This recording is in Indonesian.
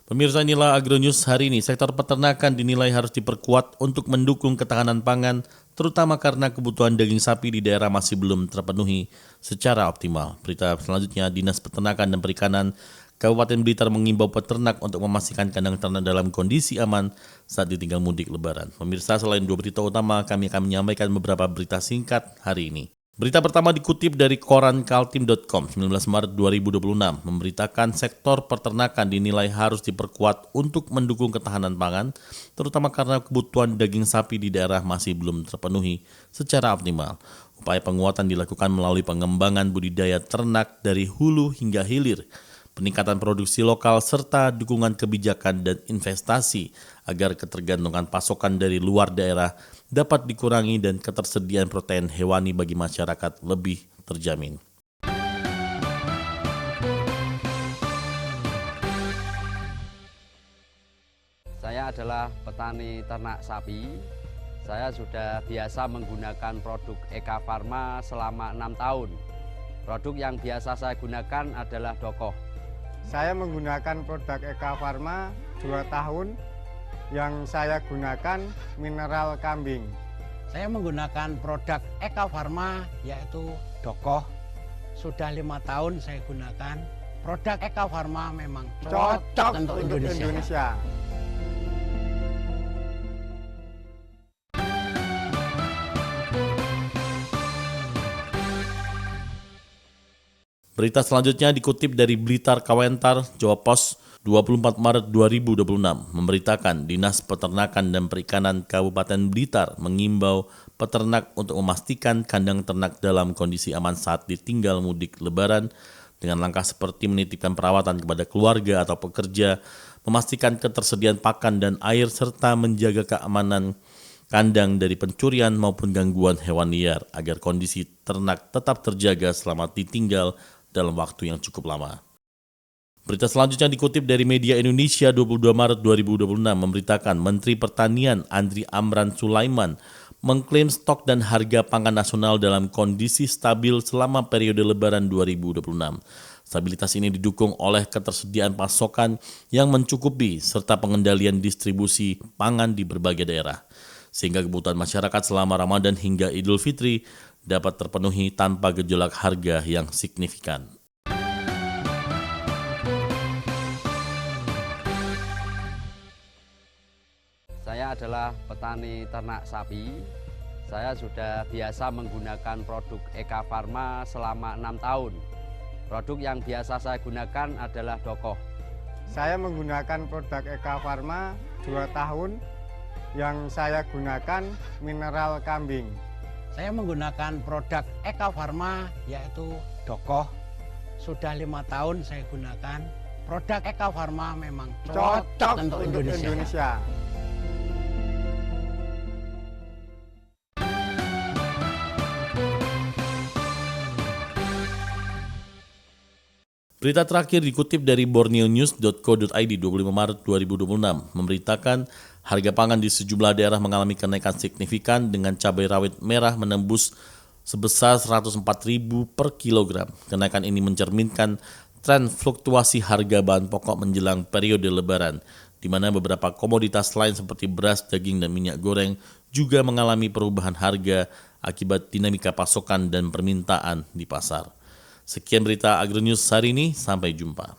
Pemirsa, inilah Agronews hari ini. Sektor peternakan dinilai harus diperkuat untuk mendukung ketahanan pangan, terutama karena kebutuhan daging sapi di daerah masih belum terpenuhi secara optimal. Berita selanjutnya, Dinas Peternakan dan Perikanan Kabupaten Blitar mengimbau peternak untuk memastikan kandang ternak dalam kondisi aman saat ditinggal mudik Lebaran. Pemirsa, selain dua berita utama, kami akan menyampaikan beberapa berita singkat hari ini. Berita pertama dikutip dari koran kaltim.com 19 Maret 2026 memberitakan sektor peternakan dinilai harus diperkuat untuk mendukung ketahanan pangan, terutama karena kebutuhan daging sapi di daerah masih belum terpenuhi secara optimal. Upaya penguatan dilakukan melalui pengembangan budidaya ternak dari hulu hingga hilir, peningkatan produksi lokal, serta dukungan kebijakan dan investasi agar ketergantungan pasokan dari luar daerah dapat dikurangi dan ketersediaan protein hewani bagi masyarakat lebih terjamin. Saya adalah petani ternak sapi. Saya sudah biasa menggunakan produk Eka Farma selama 6 tahun. Produk yang biasa saya gunakan adalah Dokoh. Saya menggunakan produk Eka Farma 2 tahun. Yang saya gunakan mineral kambing. Saya menggunakan produk Eka Farma yaitu Dokoh. Sudah 5 tahun saya gunakan. Produk Eka Farma memang cocok untuk Indonesia. Berita selanjutnya dikutip dari Blitar Kawentar, Jawa Pos, 24 Maret 2026 memberitakan Dinas Peternakan dan Perikanan Kabupaten Blitar mengimbau peternak untuk memastikan kandang ternak dalam kondisi aman saat ditinggal mudik Lebaran dengan langkah seperti menitipkan perawatan kepada keluarga atau pekerja, memastikan ketersediaan pakan dan air, serta menjaga keamanan kandang dari pencurian maupun gangguan hewan liar agar kondisi ternak tetap terjaga selama ditinggal dalam waktu yang cukup lama. Berita selanjutnya dikutip dari Media Indonesia 22 Maret 2026 memberitakan Menteri Pertanian Andri Amran Sulaiman mengklaim stok dan harga pangan nasional dalam kondisi stabil selama periode Lebaran 2026. Stabilitas ini didukung oleh ketersediaan pasokan yang mencukupi serta pengendalian distribusi pangan di berbagai daerah, sehingga kebutuhan masyarakat selama Ramadan hingga Idul Fitri dapat terpenuhi tanpa gejolak harga yang signifikan. Saya adalah petani ternak sapi. Saya sudah biasa menggunakan produk Eka Farma selama 6 tahun. Produk yang biasa saya gunakan adalah Dokoh. Saya menggunakan produk Eka Farma 2 tahun. Yang saya gunakan mineral kambing. Saya menggunakan produk Eka Farma yaitu Dokoh. Sudah 5 tahun saya gunakan. Produk Eka Farma memang cocok untuk Indonesia. Berita terakhir dikutip dari borneonews.co.id 25 Maret 2026 memberitakan harga pangan di sejumlah daerah mengalami kenaikan signifikan dengan cabai rawit merah menembus sebesar Rp104.000 per kilogram. Kenaikan ini mencerminkan tren fluktuasi harga bahan pokok menjelang periode Lebaran, di mana beberapa komoditas lain seperti beras, daging, dan minyak goreng juga mengalami perubahan harga akibat dinamika pasokan dan permintaan di pasar. Sekian berita Agronews hari ini, sampai jumpa.